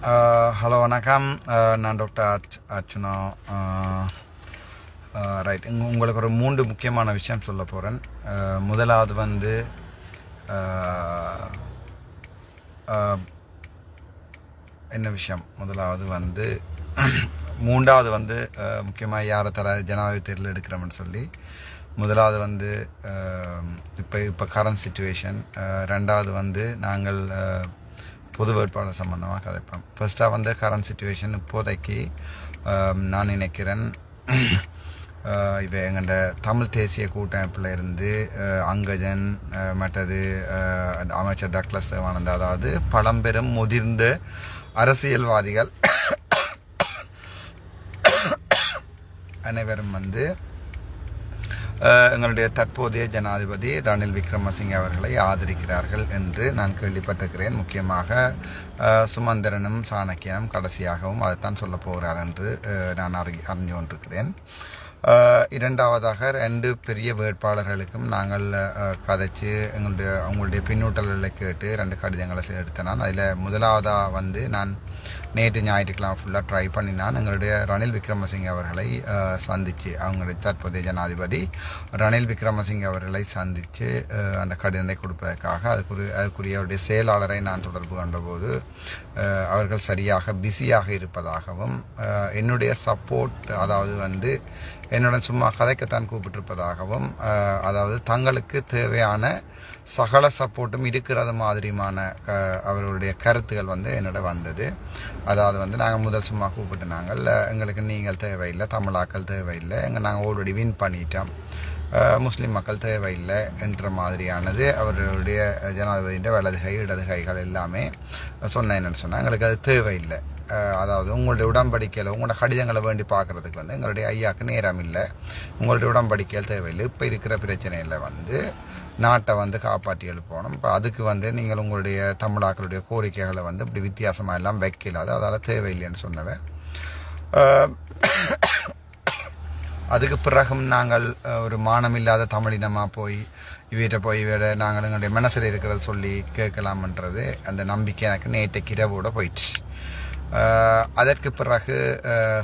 Hello வணக்கம். நான் doctor Archuna. Right, உங்களுக்கு ஒரு 3 முக்கியமான விஷயம் சொல்ல போகிறேன். முதலாவது வந்து என்ன விஷயம், முதலாவது வந்து மூன்றாவது வந்து முக்கியமாக யாரை ஜனாதிபதி தேர்தல் எடுக்கிறோம்னு சொல்லி, முதலாவது வந்து இப்போ கரண்ட் சிச்சுவேஷன். ரெண்டாவது வந்து நாங்கள் பொது வேட்பாளர் சம்பந்தமாக கதைப்போம். ஃபர்ஸ்ட்டாக வந்து கரண்ட் சிச்சுவேஷன். இப்போதைக்கு நான் நினைக்கிறேன் இப்போ எங்கள்ட தமிழ் தேசிய கூட்டமைப்பில் இருந்து அங்கஜன், மற்றது அமைச்சர் டக்ளஸ் தேவானந்தா, அதாவது பழம்பெரும் முதிர்ந்த அரசியல்வாதிகள் அனைவரும் வந்து எங்களுடைய தற்போதைய ஜனாதிபதி ரணில் விக்ரமசிங்கே அவர்களை ஆதரிக்கிறார்கள் என்று நான் கேள்விப்பட்டிருக்கிறேன். முக்கியமாக சுமந்திரனும் சாணக்கியனும் கடைசியாகவும் அதைத்தான் சொல்ல போகிறார் என்று நான் அறிஞ்சு கொண்டிருக்கிறேன். இரண்டாவதாக 2 பெரிய வேட்பாளர்களுக்கும் நாங்கள் கதைச்சு அவங்களுடைய பின்னூட்டல்களை கேட்டு 2 கடிதங்களை எடுத்தேன். அதில் முதலாவதாக வந்து நான் நேற்று ஞாயிற்றுக்கிழமை ஃபுல்லாக ட்ரை பண்ணினான் எங்களுடைய ரணில் விக்ரமசிங்கே அவர்களை சந்தித்து, அவங்களுடைய தற்போதைய ஜனாதிபதி ரணில் விக்ரமசிங்கே அவர்களை சந்தித்து அந்த கடிதத்தை கொடுப்பதற்காக அதுக்குரிய அவருடைய செயலாளரை நான் தொடர்பு கொண்டபோது அவர்கள் சரியாக பிஸியாக இருப்பதாகவும், என்னுடைய சப்போர்ட், அதாவது வந்து என்னுடன் சும்மா கதைக்கத்தான் கூப்பிட்டிருப்பதாகவும், அதாவது தங்களுக்கு தேவையான சகல சப்போர்ட்டும் இருக்கிறது மாதிரியான அவர்களுடைய கருத்துகள் வந்து என்னோட வந்தது. அதாவது வந்து நாங்கள் முதல் சும்மா கூப்பிட்டு நாங்கள் எங்களுக்கு நீங்கள் தேவையில்லை, தமிழாக்கள் தேவையில்லை, நாங்கள் ஆல்ரெடி வின் பண்ணிட்டோம், முஸ்லீம் மக்கள் தேவையில்லை என்ற மாதிரியானது அவர்களுடைய ஜனாதிபதியின் வலது கை இடது கைகள் எல்லாமே சொன்ன. என்னென்னு சொன்னால் எங்களுக்கு அது தேவையில்லை. அதாவது உங்களுடைய உடன்படிக்கையில் உங்களோட கடிதங்களை வேண்டி பார்க்குறதுக்கு வந்து எங்களுடைய ஐயாவுக்கு நேரம் இல்லை, உங்களுடைய உடன்படிக்கையில் தேவையில்லை. இப்போ இருக்கிற பிரச்சனையில் வந்து நாட்டை வந்து காப்பாற்றி எழுப்பணும். இப்போ அதுக்கு வந்து நீங்கள் உங்களுடைய தமிழாக்களுடைய கோரிக்கைகளை வந்து இப்படி வித்தியாசமாக எல்லாம் வைக்கலாது, அதால் தேவையில்லைன்னு சொன்னவன். அதுக்கு பிறகும் நாங்கள் ஒரு மானமில்லாத தமிழினமாக போய் இவரை நாங்கள் எங்களுடைய மனசில் இருக்கிறத சொல்லி கேட்கலாம்ன்றது அந்த நம்பிக்கை எனக்கு நேற்றைக்கு இரவோடு போயிடுச்சு. அதற்கு பிறகு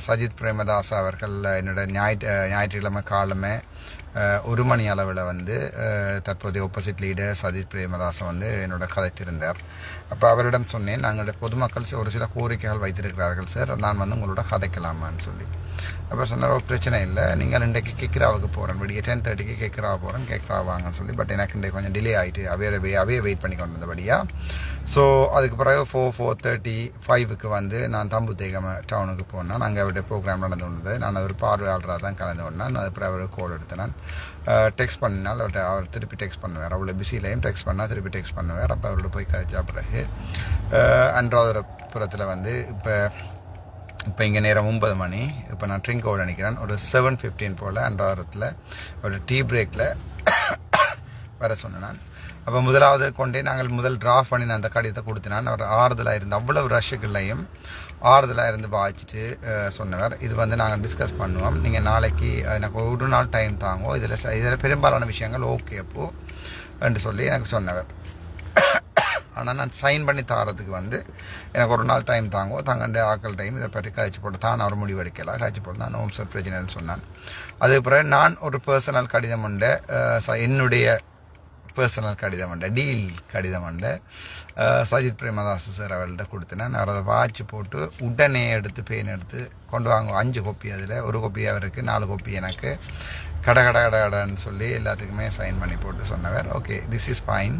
சஜித் பிரேமதாஸ் அவர்கள் என்னோட ஞாயிற்றுக்கிழமை காலமே 1 மணி அளவில் வந்து தற்போதைய ஆப்போசிட் லீடர் சஜித் பிரேமதாசை வந்து என்னோட கதைத்திருந்தார். அப்போ அவரிடம் சொன்னேன், நாங்களுடைய பொதுமக்கள் ஒரு சில கோரிக்கைகள் வைத்திருக்கிறார்கள் சார், நான் வந்து உங்களோட கதைக்கலாமான்னு சொல்லி. அப்போ சொன்னார், ஒரு பிரச்சனை இல்லை, நீங்கள் இன்றைக்கு கேட்குறாவுக்கு போகிறேன், விடிய 10:30க்கு கேட்குறாவா போகிறேன், கேட்குறா வாங்கன்னு சொல்லி. பட் எனக்கு இன்றைக்கு கொஞ்சம் டிலே ஆகிட்டு அவையே வெயிட் பண்ணி கொண்டு வந்தபடியா. ஸோ அதுக்கு பிறகு 4:35க்கு வந்து நான் தம்புத்தேகம் டவுனுக்கு போனேன். அங்கே அவருடைய ப்ரோக்ராம் நடந்து கொண்டது. நான் ஒரு பார்வையாளராக தான் கலந்து கொண்டேன். அதுக்கப்புறம் அவருக்கு கால் எடுத்தேன். நான் டெக்ஸ்ட் பண்ணினால் அவர் திருப்பி டெக்ஸ்ட் பண்ணுவார், அவ்வளோ பிஸிலையும் டெக்ஸ்ட் பண்ணால் திருப்பி டெக்ஸ்ட் பண்ணுவார். அப்போ அவரோட போய் கழிச்சா பிறகு அன்றாதபுரத்தில் வந்து இப்போ இங்கே நேரம் 9 மணி. இப்போ நான் ட்ரிங்கோடு நினைக்கிறேன். ஒரு 7:15 போல் அன்றாதபுரத்தில் ஒரு டீ பிரேக்கில் வர சொன்னேன் நான். அப்போ முதலாவது கொண்டே நாங்கள் முதல் டிராஃப்ட் பண்ணி நான் அந்த கடிதத்தை கொடுத்தினான். அவர் ஆறுதலாக இருந்து அவ்வளவு ரஷ்ஷுக்குள்ளையும் ஆறுதலாக இருந்து பாய்ச்சிட்டு சொன்னவர், இது வந்து நாங்கள் டிஸ்கஸ் பண்ணுவோம், நீங்கள் நாளைக்கு எனக்கு ஒரு நாள் டைம் தாங்கோ, இதில் பெரும்பாலான விஷயங்கள் ஓகே அப்போது என்று சொல்லி எனக்கு சொன்னவர். ஆனால் நான் சைன் பண்ணி தாரதுக்கு வந்து எனக்கு ஒரு நாள் டைம் தாங்கோ, தங்கண்ட ஆக்கள் டைம் இதை பற்றி காய்ச்சி போட்டு தான் அவர் முடிவெடுக்கலாம், காய்ச்சி போட்டு நான் ஹோம் சார் பிரச்சனைன்னு சொன்னான். அதே பிறகு நான் ஒரு பர்சனல் கடிதம் உண்டு, என்னுடைய பர்சனல் கடிதம் உண்டு, டீல் கடிதம் உண்டு, சஜித் பிரேமதாஸ் சார் அவர்கிட்ட கொடுத்தேன். அவர் அதை வாட்சி போட்டு உடனே எடுத்து பெயின் எடுத்து கொண்டு வாங்க 5 கோப்பி, அதில் 1 கோப்பி அவருக்கு, 4 கோப்பி எனக்கு, கடன்னு சொல்லி எல்லாத்துக்குமே சைன் பண்ணி போட்டு சொன்னவர். Okay, this is fine,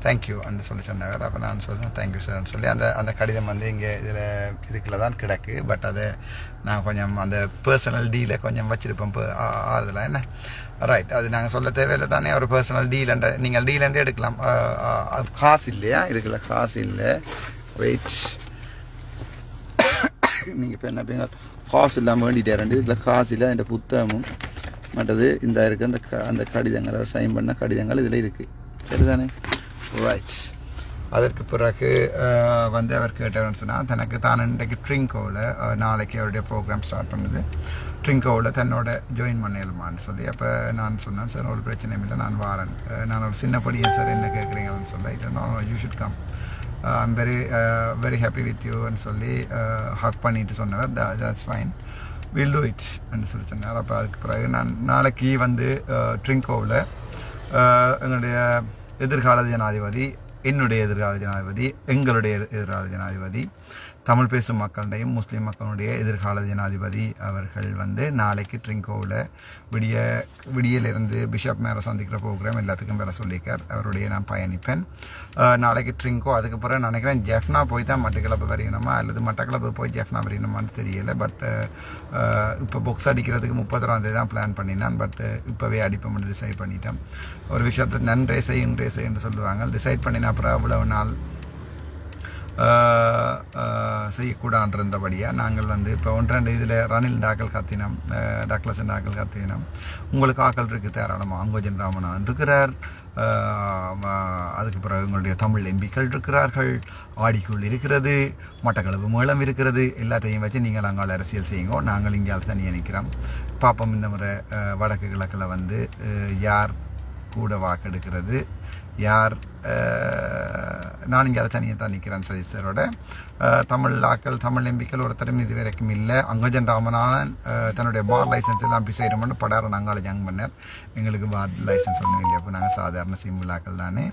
thank you என்று சொல்லி சொன்னவர். அப்போ நான் சொல்கிறேன் தேங்க்யூ சார்ன்னு சொல்லி அந்த கடிதம் வந்து இங்கே இதுக்குள்ள தான் கிடக்கு. பட் அதை நான் கொஞ்சம் அந்த பர்சனல் டீலை கொஞ்சம் வச்சுருப்பேன் ஆறுதலாக. என்ன ரைட், அது நாங்கள் சொல்ல தேவையில்லை தானே. ஒரு பர்சனல் டீல் நீங்கள் டீல் எடுக்கலாம். காசு இல்லையா, இதுக்குள்ள காசு இல்லை, வெயிட், நீங்கள் இப்போ என்ன பண்ணீங்க, காசு இல்லாமல் வேண்டிட்டாரு. இதுக்குள்ள காசு இல்லை, அந்த புத்தகமும் மற்றது இந்த இருக்குது அந்த கடிதங்கள், அவர் சைன் பண்ண கடிதங்கள் இதில் இருக்குது, சரிதானே. ரைட், அதற்கு பிறகு வந்து அவர் கேட்டவர்னு சொன்னால், தனக்கு தான் இன்றைக்கு ட்ரிங்கோவில் நாளைக்கு அவருடைய ப்ரோக்ராம் ஸ்டார்ட் பண்ணுது, ட்ரிங்கோவில் தன்னோட ஜாயின் பண்ணிடலாமான்னு சொல்லி. அப்போ நான் சொன்னேன், சார் ஒரு பிரச்சனையும் இல்லை, நான் வாரேன், நான் ஒரு சின்ன படியேன் சார், என்ன கேட்குறீங்கன்னு சொல்ல. இல்லை, you should come, I'm very happy with யூன்னு சொல்லி ஹக் பண்ணிட்டு சொன்னவர். That's fine, will do it's என்று சொல்லி சொன்னார். அப்போ அதுக்கு பிறகு நான் நாளைக்கு வந்து ட்ரிங்கோவில் எங்களுடைய எதிர்கால ஜனாதிபதி, என்னுடைய எதிர்கால ஜனாதிபதி, எங்களுடைய எதிர்கால ஜனாதிபதி, தமிழ் பேசும் மக்களுடையும் முஸ்லீம் மக்களுடைய எதிர்கால ஜனாதிபதி அவர்கள் வந்து நாளைக்கு ட்ரிங்கோவில் விடியிலிருந்து பிஷப் மேரை சந்திக்கிற ப்ரோக்ராம் எல்லாத்துக்கும் வேலை சொல்லியிருக்கார். அவருடைய நான் பயணிப்பேன் நாளைக்கு ட்ரிங்கோ. அதுக்கு பிறகு நினைக்கிறேன் ஜெஃப்னா போய் தான் மட்டக்களப்பு வரையணுமா அல்லது மட்டக்களப்பு போய் ஜெஃப்னா வரையணுமான்னு தெரியலை. பட் இப்போ புக்ஸ் அடிக்கிறதுக்கு 31 தான் பிளான் பண்ணினான். பட் இப்போவே அடிப்போம்னு டிசைட் பண்ணிட்டேன். ஒரு விஷயத்தை நன்றே என்று சொல்லுவாங்க. டிசைட் பண்ணின அப்புறம் அவ்வளவு நாள் செய்யக்கூடாதுன்றபடியாக நாங்கள் வந்து இப்போ 1-2 இதில் ரணில் டாக்கள் கத்தினோம், டக்ளஸ் டாக்கள் கத்தினோம். உங்களுக்கு ஆக்கள் இருக்குது தாராளமாக. அங்கோஜன் ராமநாதன் இருக்கிறார், அதுக்கு பிறகு எங்களுடைய தமிழ் எம்பிக்கள் இருக்கிறார்கள், ஆடிக்குள் இருக்கிறது, மட்டக்களப்பு மேளம் இருக்கிறது. எல்லாத்தையும் வச்சு நீங்கள் அங்கால அரசியல் செய்யுங்க. நாங்கள் இங்கே தனியாக நிற்கிறோம். பாப்போம் இந்த முறை வடக்கு கிழக்கில் வந்து யார் கூட வாக்கெடுக்கிறது, யார். நான் இங்கே தனியாக தான் நிற்கிறேன் சதீஷரோட. தமிழ் ஆக்கள், தமிழ் எம்பிக்கள் ஒருத்தரும் இது வரைக்கும் இல்லை. அங்கஜன் ராமநாதன் தன்னுடைய பார் லைசன்ஸ் எல்லாம் பிசைடுமெண்டு படார நாங்கள் ஜங் பண்ணார். எங்களுக்கு பார் லைசன்ஸ் ஒன்றும் இல்லை. அப்போ நாங்கள் சாதாரண சிம்பிள் ஆக்கள் தானே.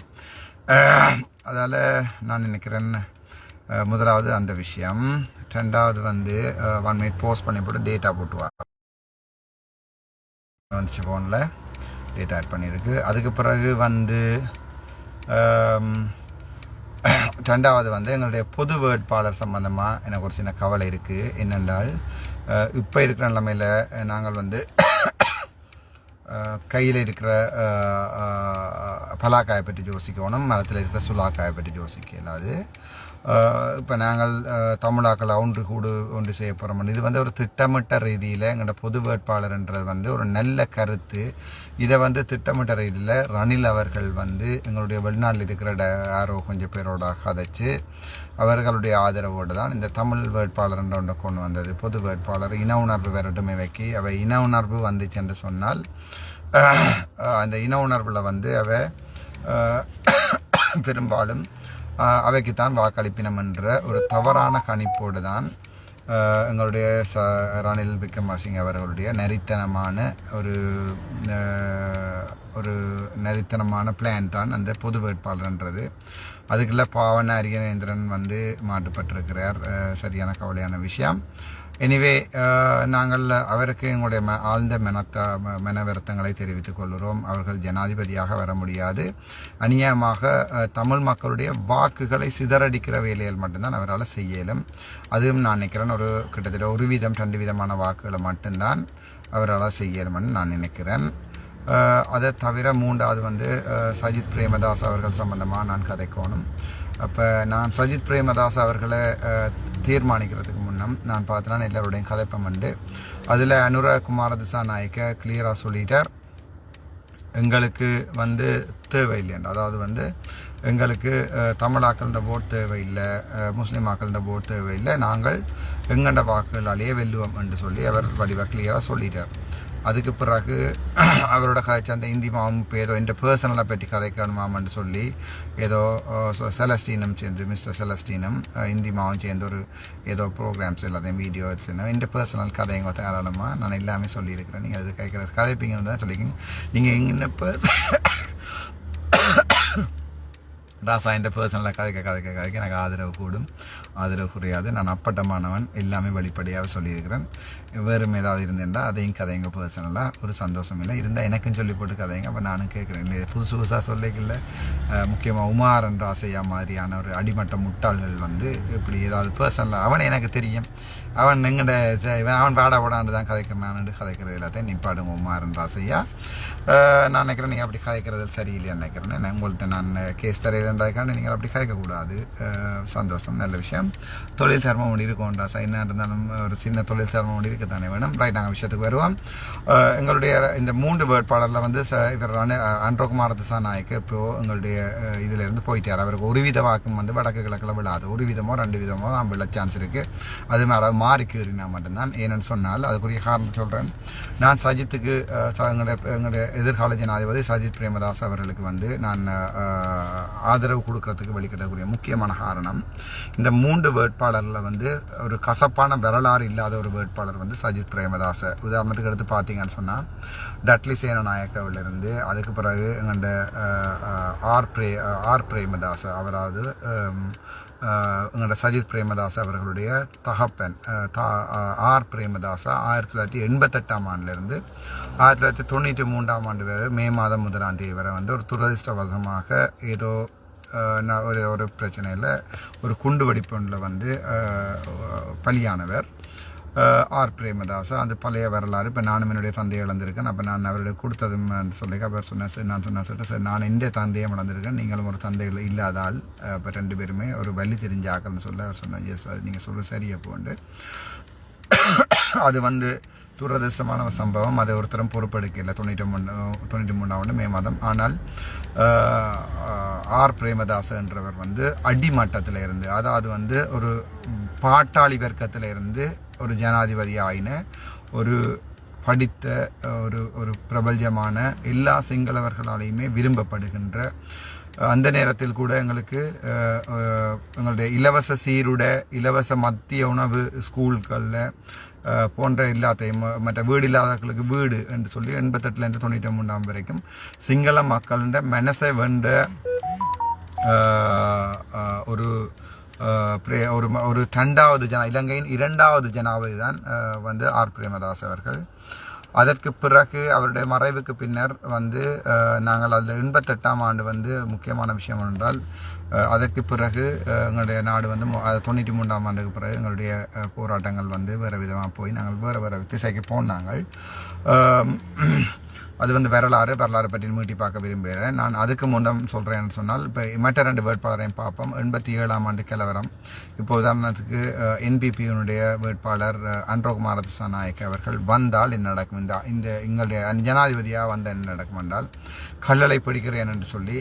அதால் நான் நினைக்கிறேன் முதலாவது அந்த விஷயம். 2வது வந்து 1 மினிட் போஸ்ட் பண்ணி போட்டு டேட்டா போட்டுவார் வந்துச்சு, ஃபோனில் டேட்டா ஆட் பண்ணியிருக்கு. அதுக்கு பிறகு வந்து 2வது வந்து எங்களுடைய பொது வேட்பாளர் சம்பந்தமாக எனக்கு ஒரு சின்ன கவலை இருக்குது. என்னென்றால் இப்போ இருக்கிற நிலைமையில் நாங்கள் வந்து கையில் இருக்கிற பலாக்காயை பற்றி யோசிக்கணும், மரத்தில் இருக்கிற சுலாக்காயை பற்றி யோசிக்க இல்லாது. இப்போ நாங்கள் தமிழாக்களை ஒன்று செய்ய போகிறோம். இது வந்து ஒரு திட்டமிட்ட ரீதியில் எங்களோட பொது வேட்பாளர்ன்றது வந்து ஒரு நல்ல கருத்து. இதை வந்து திட்டமிட்ட ரீதியில் ரணில் அவர்கள் வந்து எங்களுடைய வெளிநாட்டில் இருக்கிற யாரோ கொஞ்சம் பேரோட கதைச்சு அவர்களுடைய ஆதரவோடு தான் இந்த தமிழ் வேட்பாளர் என்ற ஒன்றை கொண்டு வந்தது. பொது வேட்பாளர் இன உணர்வு வேறட்டுமே வைக்கி அவை இன உணர்வு வந்துச்சு என்று சொன்னால் அந்த இன உணர்வில் வந்து அவை பெரும்பாலும் அவைக்குத்தான் வாக்களிப்பினம் என்ற ஒரு தவறான கணிப்போடு தான் எங்களுடைய ரணில் விக்ரமசிங்க அவர்களுடைய நரித்தனமான பிளான் தான் அந்த பொது வேட்பாளர்ன்றது. அதுக்குள்ள பாவன அரியநேந்திரன் வந்து மாட்டுப்பட்டிருக்கிறார். சரியான கவலையான விஷயம். எனிவே நாங்கள் அவருக்கு எங்களுடைய ஆழ்ந்த மன வருத்தங்களை தெரிவித்துக் கொள்கிறோம். அவர்கள் ஜனாதிபதியாக வர முடியாது. அநியாயமாக தமிழ் மக்களுடைய வாக்குகளை சிதறடிக்கிற வேலைகள் மட்டும்தான் அவரால் செய்யலும். அதுவும் நான் நினைக்கிறேன் கிட்டத்தட்ட 1-2 விதமான வாக்குகளை மட்டும்தான் அவரால் செய்யலும்னு நான் நினைக்கிறேன். அதை தவிர 3வது வந்து சஜித் பிரேமதாஸ் அவர்கள் சம்பந்தமாக நான் கதைக்கணும். அப்போ நான் சஜித் பிரேமதாஸ் அவர்களை தீர்மானிக்கிறதுக்கு முன்னம் நான் பார்த்தேன்னா எல்லாருடையும் கதைப்பம் உண்டு. அதில் அனுரகுமார திசாநாயக்க கிளியராக சொல்லிட்டார், எங்களுக்கு வந்து தேவையில்லைன்னு. அதாவது வந்து எங்களுக்கு தமிழாக்கள்ட ஓட் தேவையில்லை, முஸ்லீம் ஆக்கள்ட ஓட் தேவையில்லை, நாங்கள் எங்கண்ட வாக்குகளாலேயே வெல்லுவோம் என்று சொல்லி அவர் வடிவாக கிளியராக சொல்லிட்டார். அதுக்கு பிறகு அவரோட கதைச்சு அந்த இந்தி மாவும் இப்போ ஏதோ இந்த பர்சனலை பற்றி கதைக்கணுமாமன்னு சொல்லி ஏதோ செலஸ்டீனம் சேர்ந்து மிஸ்டர் செலஸ்டீனம் இந்தி மாவும் சேர்ந்து ஏதோ ப்ரோக்ராம்ஸ் எல்லாத்தையும் வீடியோ வச்சுருந்தேன். இந்த பர்சனல் கதைங்க தாராளமாக நான் எல்லாமே சொல்லியிருக்கிறேன். நீங்கள் அது கதைப்பீங்கன்னு தான் சொல்லிக்கிங்க. நீங்கள் எங்கே ராசாயன்ற பர்சனலாக கதைக்க எனக்கு ஆதரவு கூடும், ஆதரவு குறையாது. நான் அப்பட்டமானவன், எல்லாமே வெளிப்படையாக சொல்லியிருக்கிறேன். வேறும் ஏதாவது இருந்தேன்டா அதையும் கதைங்க பர்சனலாக ஒரு சந்தோஷம் இல்லை இருந்தால் எனக்கும் சொல்லி போட்டு கதைங்க. அப்போ நானும் கேட்குறேன், புதுசாக சொல்லிக்கல. முக்கியமாக உமாரன் ராசையா மாதிரியான ஒரு அடிமட்ட முட்டாள்கள் வந்து இப்படி ஏதாவது பர்சனலாக அவனை எனக்கு தெரியும், அவன் எங்கட அவன் பாடாண்டு தான் கதைக்கிறான்னு கதைக்கிறது எல்லாத்தையும் நிப்பாடுங்க உமாரன் ராசையா. நான் நினைக்கிறேன் நீங்கள் அப்படி கதைக்கிறது சரியில்லையான்னு நினைக்கிறேன். உங்கள்கிட்ட நான் கேஸ் தரையில்ன்றாக்காண்டு நீங்கள் அப்படி கதைக்கக்கூடாது. சந்தோஷம், நல்ல விஷயம். தொழில் சிரமம் ஒன்று இருக்கும்டா என்ன இருந்தாலும் ஒரு சின்ன தொழில் சிரமம் ஒன்று இருக்கத்தானே வேணும். ரைட், நாங்கள் விஷயத்துக்கு வருவோம். எங்களுடைய இந்த 3 வேட்பாளரில் வந்து இவர் அனுரகுமார திசாநாயக்க இப்போது எங்களுடைய இதிலேருந்து போயிட்டார். அவருக்கு 1 வாக்கும் வந்து வடக்கு கிழக்கில் விழாது. 1 விதமோ 2 விதமோ தான் விழ சான்ஸ் இருக்குது. அது மாதிரி மாறிக்கிறீனா மட்டும்தான். ஏன்னு சொன்னால் அதுக்குரிய காரணம் சொல்கிறேன். நான் சஜித்துக்கு எங்களுடைய எதிர்கால ஜனாதிபதி சஜித் பிரேமதாஸ் அவர்களுக்கு வந்து நான் ஆதரவு கொடுக்கறதுக்கு வெளிக்கிடக்கூடிய முக்கியமான காரணம், இந்த 3 வேட்பாளரில் வந்து ஒரு கசப்பான வரலாறு இல்லாத ஒரு வேட்பாளர் வந்து சஜித் பிரேமதாச. உதாரணத்துக்கு எடுத்து பார்த்தீங்கன்னு சொன்னால் டட்லி சேனநாயக்கவிலிருந்து அதுக்கு பிறகு எங்கள்ட ஆர் பிரேமதாச, அவராது எங்களோட சஜித் பிரேமதாஸ் அவர்களுடைய தகப்பன் ஆர் பிரேமதாசா 1988ஆம் ஆண்டிலிருந்து 1993ஆம் ஆண்டு வரை மே மாதம் 1ஆம் தேதி வரை வந்து ஒரு துரதிர்ஷ்டவசமாக ஏதோ ஒரு பிரச்சனையில் ஒரு குண்டு வெடிப்பொன்றில் வந்து பலியானவர் ஆர் பிரேமதாஸ். அது பழைய வரலாறு. இப்போ நானும் என்னுடைய தந்தையை இழந்திருக்கேன். அப்போ நான் அவருடைய கொடுத்ததும் சொல்லி அவர் சொன்னேன், சார் நான் சொன்னேன் சார் நான் எந்த தந்தையை இழந்திருக்கேன், நீங்களும் ஒரு தந்தைகள் இல்லாதால் இப்போ 2 பேருமே ஒரு வழி தெரிஞ்ச ஆக்கள்னு சொல்ல அவர் சொன்னேன். எஸ், அது நீங்கள் சொல்ல சரியா போண்டு. அது வந்து துரதிர்ஷ்டமான ஒரு சம்பவம். அதை ஒருத்தரும் பொறுப்பெடுக்கல 93ஆம் ஆண்டு மே மாதம். ஆனால் ஆர் பிரேமதாஸ் என்றவர் வந்து அடிமட்டத்தில் இருந்து, அதாவது வந்து ஒரு பாட்டாளி வர்க்கத்தில் இருந்து ஒரு ஜனாதிபதி ஆயின ஒரு படித்த ஒரு பிரபல்யமான எல்லா சிங்களவர்களாலேயுமே விரும்பப்படுகின்ற, அந்த நேரத்தில் கூட எங்களுக்கு எங்களுடைய இலவச சீருட, இலவச மத்திய உணவு ஸ்கூல்களில் போன்ற எல்லாத்தையும், மற்ற வீடு இல்லாதவர்களுக்கு வீடு என்று சொல்லி 88லேருந்து 93 வரைக்கும் சிங்கள மக்களிட மனசை வென்ற ஒரு 2வது இலங்கையின் 2வது ஜனாதிபதி தான் வந்து ஆர் பிரேமதாஸ் அவர்கள். அதற்கு பிறகு அவருடைய மறைவுக்கு பின்னர் வந்து நாங்கள் அதில் 88ஆம் ஆண்டு வந்து முக்கியமான விஷயம் என்றால், அதற்கு பிறகு எங்களுடைய நாடு வந்து 93ஆம் ஆண்டுக்கு பிறகு எங்களுடைய போராட்டங்கள் வந்து வேறு விதமாக போய் நாங்கள் வேறு திசைக்கு போனாங்கள். அது வந்து வரலாறு பற்றி மீட்டி பார்க்க விரும்புகிறேன். நான் அதுக்கு முன்னம் சொல்கிறேன்னு சொன்னால், இப்போ மற்ற 2 வேட்பாளரையும் பார்ப்போம். 87ஆம் ஆண்டு கலவரம். இப்போ உதாரணத்துக்கு என்பிபியினுடைய வேட்பாளர் அன்ரோகுமார திசாநாயக்க அவர்கள் வந்தால் என்ன நடக்கும், இந்த எங்களுடைய ஜனாதிபதியாக வந்த என்ன நடக்கும் என்றால், கல்லளை பிடிக்கிறேன் என்று சொல்லி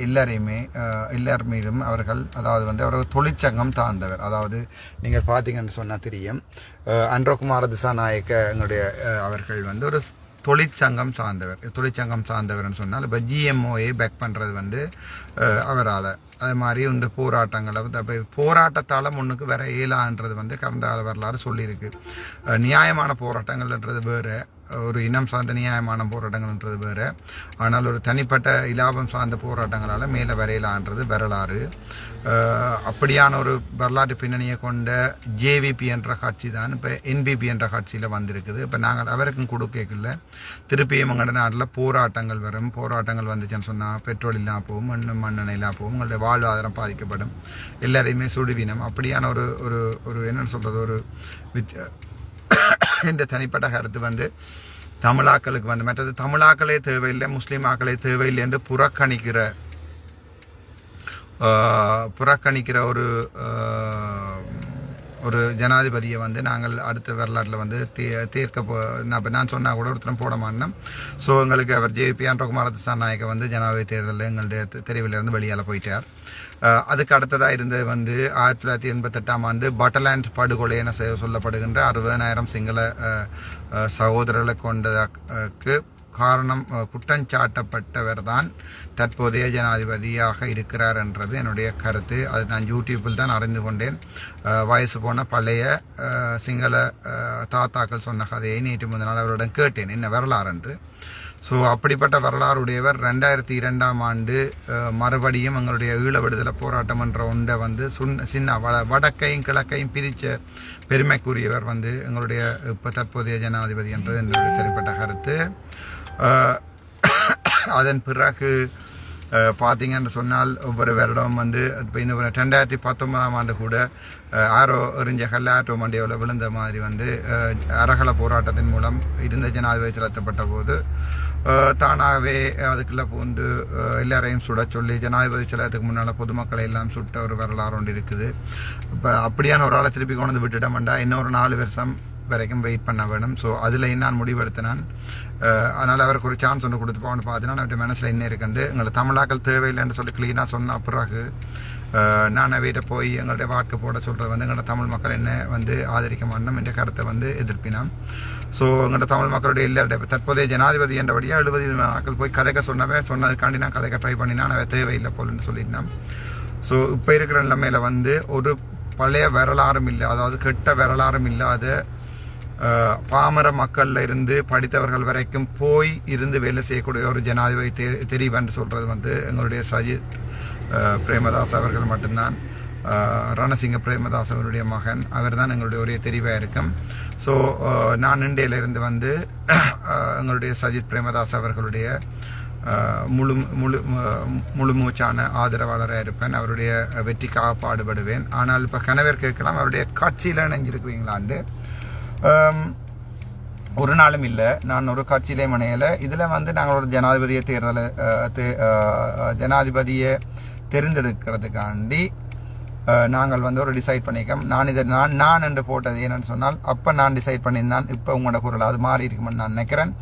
எல்லார் மீதும் அவர்கள், அதாவது வந்து அவர்கள் தொழிற்சங்கம் தாழ்ந்தவர். அதாவது நீங்கள் பார்த்தீங்கன்னு சொன்னால் தெரியும், அன்ரோகுமார திசாநாயக்க எங்களுடைய அவர்கள் வந்து ஒரு தொழிற்சங்கம் சார்ந்தவர்னு சொன்னால், இப்போ ஜிஎம்ஓஏ பேக் பண்ணுறது வந்து அவரால். அது மாதிரி இந்த போராட்டங்களை போராட்டத்தால் முன்னுக்கு வேற இயலான்றது வந்து கடந்த கால வரலாறு சொல்லியிருக்கு. நியாயமான போராட்டங்கள்ன்றது வேறு, ஒரு இனம் சார்ந்த நியாயமான போராட்டங்கள்ன்றது வேறு. ஆனால் ஒரு தனிப்பட்ட இலாபம் சார்ந்த போராட்டங்களால் மேலே வரையலான்றது வரலாறு. அப்படியான ஒரு வரலாற்று பின்னணியை கொண்ட ஜேவிபி என்ற கட்சி தான் இப்போ என்பிபி என்ற கட்சியில் வந்திருக்குது. இப்போ நாங்கள் அவருக்கும் கொடுக்கல, திருப்பியும் எங்களோட நாட்டில் போராட்டங்கள் வரும். போராட்டங்கள் வந்துச்சுன்னு சொன்னால் பெட்ரோல் இல்லாமல் போகும், மண்ணெண்ணெய் இல்லாமல் போகும், உங்களுடைய வாழ்வாதாரம் பாதிக்கப்படும், எல்லாரையுமே சுடுவினம். அப்படியான ஒரு என்னென்னு சொல்கிறது, ஒரு இந்த தனிப்பட்ட கருத்து வந்து தமிழாக்களுக்கு வந்து, மற்றது தமிழாக்களே தேவையில்லை, முஸ்லீம் ஆக்களே தேவையில்லை என்று புறக்கணிக்கிற ஒரு ஜனாதிபதியை வந்து நாங்கள் அடுத்த வரலாற்றில் வந்து நான் சொன்னால் கூட ஒருத்தரம் போட மாட்டோம். ஸோ எங்களுக்கு அவர் ஜேபி அன்ரோகுமார திசாநாயக்க வந்து ஜனாதிபதி தேர்தலில் எங்களுடைய தெரிவிலிருந்து வெளியால் போயிட்டார். அதுக்கு அடுத்ததாக இருந்தது வந்து 1988ஆம் ஆண்டு பட்டலாண்ட் படுகொலை என சொல்லப்படுகின்ற 60,000 சிங்கள சகோதரர்களை கொண்டதற்கு காரணம் குற்றஞ்சாட்டப்பட்டவர் தான் தற்போதைய ஜனாதிபதியாக இருக்கிறார் என்றது என்னுடைய கருத்து. அது நான் யூடியூப்பில் தான் அறிந்து கொண்டேன். வயசு போன பழைய சிங்கள தாத்தாக்கள் சொன்ன கதையை நேற்று முந்தின நாள் அவரிடம் கேட்டேன், என்ன வரலாறு என்று. ஸோ அப்படிப்பட்ட வரலாறுடையவர் 2002ஆம் ஆண்டு மறுபடியும் எங்களுடைய ஈழ விடுதலை போராட்டம் என்ற ஒன்றை வந்து சின்ன வடக்கையும் கிழக்கையும் பிரித்த பெருமைக்குரியவர் வந்து எங்களுடைய இப்போ தற்போதைய ஜனாதிபதி என்றது என்னுடைய தனிப்பட்ட கருத்து. அதன் பிறகு பார்த்தீங்கன்னு சொன்னால் ஒவ்வொரு வருடம் வந்து இப்போ இந்த 2019ஆம் ஆண்டு கூட ஆரோ எறிஞ்ச கல்லாற்றோ மண்டியோவில் விழுந்த மாதிரி வந்து அரகல போராட்டத்தின் மூலம் இருந்த ஜனாதிபதி செலுத்தப்பட்ட போது தானாகவே அதுக்குள்ளே பூந்து எல்லாரையும் சுட சொல்லி ஜனாதிபதி செலுத்துக்கு முன்னால் பொதுமக்களை எல்லாம் சுட்ட ஒரு வரலாறு ஒன்று இருக்குது. இப்போ அப்படியான ஒரு ஆளை திருப்பி கொண்டு வந்து விட்டுட்டோம்டா இன்னொரு 4 வருஷம் வரைக்கும் வெயிட் பண்ண வேணும். ஸோ அதில் நான் முடிவெடுத்தினான். அதனால் அவருக்கு ஒரு சான்ஸ் ஒன்று கொடுத்துப்போன்னு பார்த்தீங்கன்னா அவருடைய மனசில் என்ன இருக்குண்டு எங்களை தமிழாக்கள் தேவையில்லைன்னு சொல்லி கிளீனாக சொன்ன பிறகு நான் வீட்டை போய் எங்களுடைய வாக்கு போட சொல்கிறது வந்து எங்களோட தமிழ் மக்கள் என்ன வந்து ஆதரிக்க மாட்டோம் என்ற கருத்தை வந்து எதிர்ப்பினோம். ஸோ எங்களோட தமிழ் மக்களுடைய எல்லாருடைய தற்போதைய ஜனாதிபதி என்றபடியாக 70 நாட்கள் போய் கதைக்க சொன்னதுக்காண்டி நான் கதைக்க ட்ரை பண்ணினா நான் தேவையில்லை போலன்னு சொல்லியிருந்தேன். ஸோ இப்போ இருக்கிற நிலைமையில் வந்து ஒரு பழைய வரலாறும் இல்லை, அதாவது கெட்ட வரலாறும் இல்லாத பாமர மக்கள்ல இருந்து படித்தவர்கள் வரைக்கும் போய் இருந்து வேலை செய்யக்கூடிய ஒரு ஜனாதிபதி தெரியுன்னு சொல்றது வந்து எங்களுடைய சஜித் பிரேமதாஸ் அவர்கள் மட்டும்தான். ரணசிங்க பிரேமதாஸ் அவருடைய மகன், அவர் தான் எங்களுடைய ஒரே தெரிவாக இருக்கும். ஸோ நான் இந்தியிலிருந்து வந்து எங்களுடைய சஜித் பிரேமதாஸ் அவர்களுடைய முழு மூச்சான ஆதரவாளராக இருப்பேன். அவருடைய வெற்றிக்காக பாடுபடுவேன். ஆனால் இப்போ கணவர் கேட்கலாம், அவருடைய கட்சியில் இணைஞ்சிருக்கிறீங்களாண்டு. ஒரு நாளும் இல்லை, நான் ஒரு கட்சியிலே மனையலை. இதில் வந்து நாங்கள் ஒரு ஜனாதிபதியை தேர்ந்தெடுக்கிறதுக்காண்டி நாங்கள் வந்து ஒரு டிசைட் பண்ணிக்கோம். நான் என்று போட்டது என்னன்னு சொன்னால், அப்போ நான் டிசைட் பண்ணியிருந்தான். இப்போ உங்களோட குரல் அது மாறி இருக்குமென்னு நான் நினைக்கிறேன்.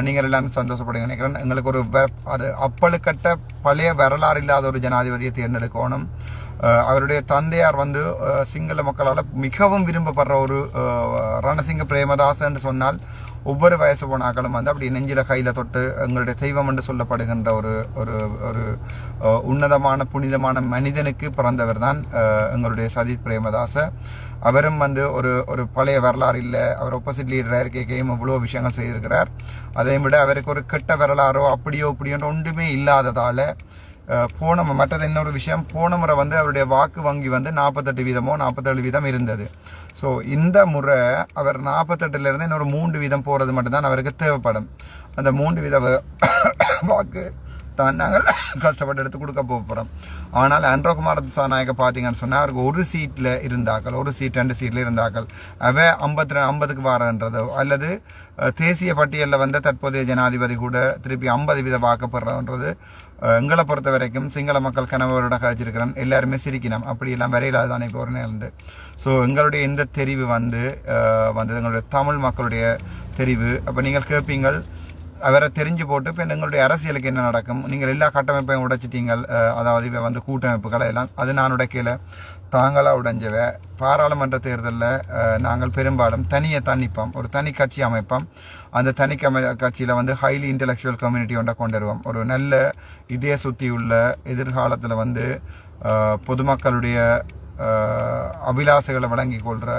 நீங்கள் எல்லாரும் சந்தோஷப்படுங்க நினைக்கிறேன். எங்களுக்கு ஒரு அப்பழுக்கட்ட பழைய வரலாறு இல்லாத ஒரு ஜனாதிபதியை தேர்ந்தெடுக்கணும். அவருடைய தந்தையார் வந்து சிங்கள மக்களால் மிகவும் விரும்பப்படுற ஒரு ரணசிங்க பிரேமதாஸ் என்று சொன்னால் ஒவ்வொரு வயசு போனாக்களும் வந்து அப்படி நெஞ்சில கையில் தொட்டு எங்களுடைய தெய்வம் என்று சொல்லப்படுகின்ற ஒரு ஒரு ஒரு உன்னதமான புனிதமான மனிதனுக்கு பிறந்தவர் தான் எங்களுடைய சஜித் பிரேமதாச. அவரும் வந்து ஒரு பழைய வரலாறு இல்லை. அவர் ஒப்போசிட் லீடராக இருக்கையும் இவ்வளோ விஷயங்கள் செய்திருக்கிறார். அதையும் விட அவருக்கு ஒரு கெட்ட வரலாறோ அப்படியோ ஒன்றுமே இல்லாததால் மற்றது இன்னொரு விஷயம், போன முறை வந்து அவருடைய வாக்கு வங்கி வந்து 48% இருந்தது. ஸோ இந்த முறை அவர் 48% இன்னொரு 3% போகிறது மட்டும்தான் அவருக்கு தேவைப்படும். அந்த 3% வாக்கு தான் நாங்கள் கஷ்டப்பட்டு எடுத்து கொடுக்க போகிறோம். ஆனால் அன்ரோகுமார் திசாநாயக்க பார்த்தீங்கன்னு சொன்னால் அவருக்கு ஒரு சீட்டில் இருந்தாக்கள், ஒரு சீட் 2 சீட்டில் இருந்தாக்கள் அவ 50க்கு வரன்றதோ அல்லது தேசிய பட்டியலில் வந்து தற்போதைய ஜனாதிபதி கூட திருப்பி 50% வாக்கப்படுறதுன்றது எங்களை பொறுத்த வரைக்கும் சிங்கள மக்கள் கனவோட காய்ச்சிருக்கிறோம். எல்லாருமே சிரிக்கணும், அப்படியெல்லாம் வரையிலாது தானே இப்போ ஒரு நேர்ந்து. ஸோ எங்களுடைய இந்த தெரிவு வந்து எங்களுடைய தமிழ் மக்களுடைய தெரிவு. அப்போ நீங்கள் கேட்பீங்கள், அவரை தெரிஞ்சு போட்டு இப்போ எங்களுடைய அரசியலுக்கு என்ன நடக்கும், நீங்கள் எல்லா கட்டமைப்பையும் உடைச்சிட்டீங்க, அதாவது இவை வந்து கூட்டமைப்புகளை எல்லாம் அது நான் உடைக்கல, தாங்களாக உடைஞ்சவ. பாராளுமன்ற தேர்தலில் நாங்கள் பெரும்பாலும் தனியாக நிற்போம், ஒரு தனி கட்சி அமைப்போம். அந்த தனி கட்சியில் வந்து ஹைலி இன்டெலெக்சுவல் கம்யூனிட்டி ஒன்றை கொண்டு வருவோம். ஒரு நல்ல இதய சுத்தி உள்ள எதிர்காலத்தில் வந்து பொதுமக்களுடைய அபிலாசைகளை வழங்கி கொள்கிற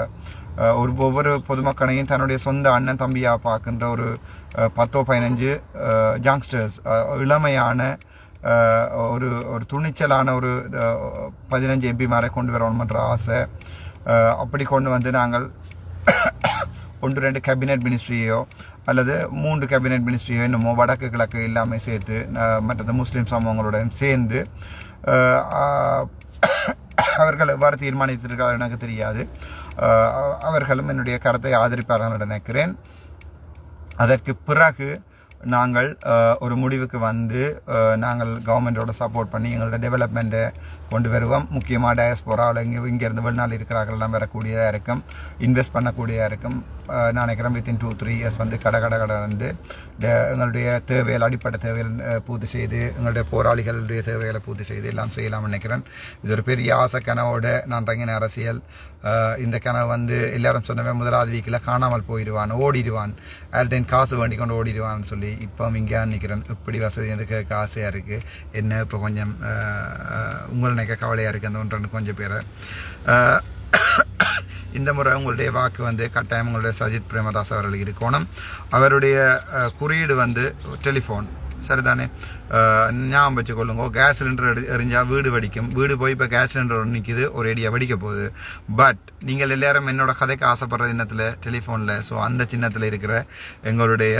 ஒவ்வொரு பொதுமக்களையும் தன்னுடைய சொந்த அண்ணன் தம்பியாக பார்க்கின்ற ஒரு 10-15 யங்ஸ்டர்ஸ், இளமையான ஒரு துணிச்சலான ஒரு 15 எம்பிமாரை கொண்டு வரணும்ன்ற ஆசை. அப்படி கொண்டு வந்து நாங்கள் 1-2 கேபினெட் மினிஸ்ட்ரியோ அல்லது 3 கேபினெட் மினிஸ்ட்ரியோ என்னமோ வடக்கு கிழக்கு எல்லாமே சேர்த்து மற்ற முஸ்லீம் சமூகங்களுடன் சேர்ந்து அவர்கள் எவ்வாறு தீர்மானித்திருக்கிறார்கள் எனக்கு தெரியாது. அவர்களும் என்னுடைய கருத்தை ஆதரிப்பார்கள் நினைக்கிறேன். அதற்கு பிறகு நாங்கள் ஒரு முடிவுக்கு வந்து நாங்கள் கவர்மெண்டோட சப்போர்ட் பண்ணி எங்களோட டெவலப்மெண்ட்டை கொண்டு வருவோம். முக்கியமாக டயஸ்போராவில் இங்கேருந்து வெளிநாள் இருக்கிறார்கள்லாம் வரக்கூடியதாக இருக்கும், இன்வெஸ்ட் பண்ணக்கூடியதாக இருக்கும். நான் நினைக்கிறேன் வித்தின் 2-3 இயர்ஸ் வந்து கடை வந்து எங்களுடைய தேவைகள், அடிப்படை தேவைகள் பூர்த்தி செய்து எங்களுடைய போராளிகளுடைய தேவைகளை பூர்த்தி செய்து எல்லாம் செய்யலாம்னு நினைக்கிறேன். இது ஒரு பெரிய ஆசை கனவோட நான் இறங்கின அரசியல். இந்த கனவு வந்து எல்லாரும் சொன்னவன் 1வது வீக்கில் காணாமல் போயிடுவான், ஓடிடுவான், யார்டைன் காசு வேண்டி கொண்டு ஓடிடுவான்னு சொல்லி இப்போ இங்கே நிற்கிறேன். இப்படி வசதி எனக்கு ஆசையாக இருக்குது. என்ன இப்போ கொஞ்சம் உங்களை நினைக்க கவலையாக இருக்குது அந்த 1-2 கொஞ்சம் பேரை. இந்த முறை உங்களுடைய வாக்கு வந்து கட்டாயம் உங்களுடைய சஜித் பிரேமதாஸ் அவர்களுக்கு இருக்கணும். அவருடைய குறியீடு வந்து டெலிஃபோன், சரிதானே? ஞாபகம் வச்சுக்கொள்ளுங்க, கேஸ் சிலிண்டர் எரிஞ்சால் வீடு வெடிக்கும். வீடு போய் இப்போ கேஸ் சிலிண்டர் நிற்கிது, ஒரு ஏடியாக வெடிக்க போகுது. பட் நீங்கள் எல்லாரும் என்னோட கதைக்கு ஆசைப்படுற சின்னத்தில் டெலிஃபோனில், ஸோ அந்த சின்னத்தில் இருக்கிற எங்களுடைய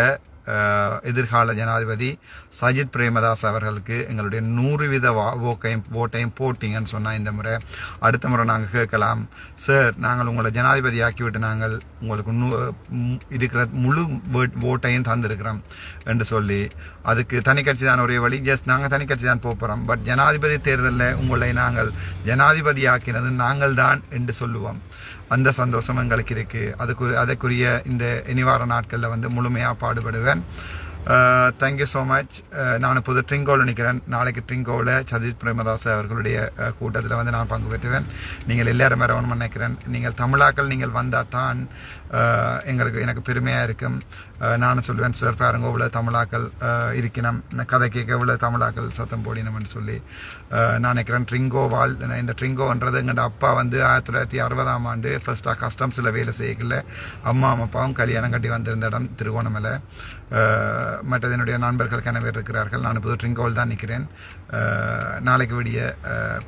எதிர்கால ஜனாதிபதி சஜித் பிரேமதாஸ் அவர்களுக்கு எங்களுடைய 100% ஓட்டையும் போட்டிங்கன்னு சொன்னால் இந்த முறை அடுத்த முறை நாங்கள் கேட்கலாம், சார் நாங்கள் உங்களை ஜனாதிபதி ஆக்கிவிட்டு நாங்கள் உங்களுக்கு இருக்கிற முழு ஓட்டையும் தந்திருக்கிறோம் என்று சொல்லி. அதுக்கு தனி கட்சி தான் ஒரே வழி. ஜஸ்ட் நாங்கள் தனி கட்சி தான் போகிறோம். பட் ஜனாதிபதி தேர்தலில் உங்களை நாங்கள் ஜனாதிபதி ஆக்கினது நாங்கள் தான் என்று சொல்லுவோம். அந்த சந்தோஷம் எங்களுக்கு இருக்குது. அதுக்குரிய இந்த இனிவார நாட்களில் வந்து முழுமையாக பாடுபடுவேன். Thank you so much. நான் இப்போது ட்ரிங்கோவில் நிற்கிறேன். நாளைக்கு ட்ரிங்கோவில் சஜித் பிரேமதாஸ் அவர்களுடைய கூட்டத்தில் வந்து நான் பங்கு பெற்றுவேன். நீங்கள் எல்லாரும் வரணும்னு நினைக்கிறேன். நீங்கள் தமிழாக்கள் நீங்கள் வந்தால் தான் எனக்கு பெருமையாக இருக்கும். நானும் சொல்லுவேன், சார் பாருங்க இவ்வளோ தமிழாக்கள் இருக்கணும், கதை கேட்க இவ்வளோ தமிழாக்கள் சத்தம் போடினோம்னு சொல்லி நான் நினைக்கிறேன். இந்த ட்ரிங்கோன்றது எங்கள் அப்பா வந்து 1960ஆம் ஆண்டு ஃபர்ஸ்ட்டாக கஸ்டம்ஸில் வேலை செய்யல. அம்மா அப்பாவும் கல்யாணம் கட்டி வந்திருந்த இடம் திருகோணமலை. மற்றது என்னுடைய நண்பர்கள் கணவர் இருக்கிறார்கள். நான் இப்போது ட்ரிங்கோவில் தான் நிற்கிறேன். நாளைக்கு விடிய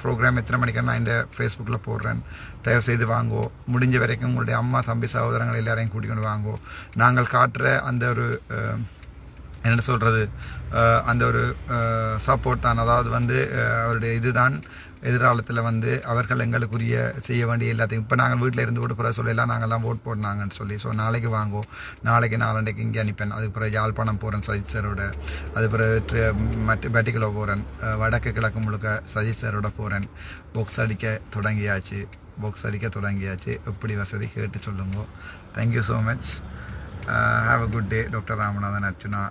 ப்ரோக்ராம் எத்தனை மணிக்கு நான் இந்த ஃபேஸ்புக்கில் போடுறேன். தயவு செய்து வாங்கோ. முடிஞ்ச வரைக்கும் உங்களுடைய அம்மா தம்பி சகோதரங்கள் எல்லாரையும் கூட்டிக்கொண்டு வாங்கோ. நாங்கள் காட்டுற அந்த ஒரு என்ன சொல்கிறது, அந்த ஒரு சப்போர்ட் தான். அதாவது வந்து அவருடைய இதுதான் எதிர்காலத்தில் வந்து அவர்கள் எங்களுக்குரிய செய்ய வேண்டிய எல்லாத்தையும். இப்போ நாங்கள் வீட்டில் இருந்து கூட பிறகு சொல்லலாம் நாங்கள்லாம் ஓட் போடனாங்கன்னு சொல்லி. ஸோ நாளைக்கு வாங்கோ. நாளைக்கு நாளண்டைக்கு இங்கே அனுப்பேன். அதுக்கு பிறகு யாழ்ப்பாணம் போகிறேன் சஜித் சாரோட. அது பிறகு பேட்டிக்குள்ளே போகிறேன். வடக்கு கிழக்கு முழுக்க சஜித் சாரோட போகிறேன். பாக்ஸ் அடிக்க தொடங்கியாச்சு. எப்படி வசதி கேட்டு சொல்லுங்க. Thank you so much. Have a good day. Doctor Ramanathan Archuna.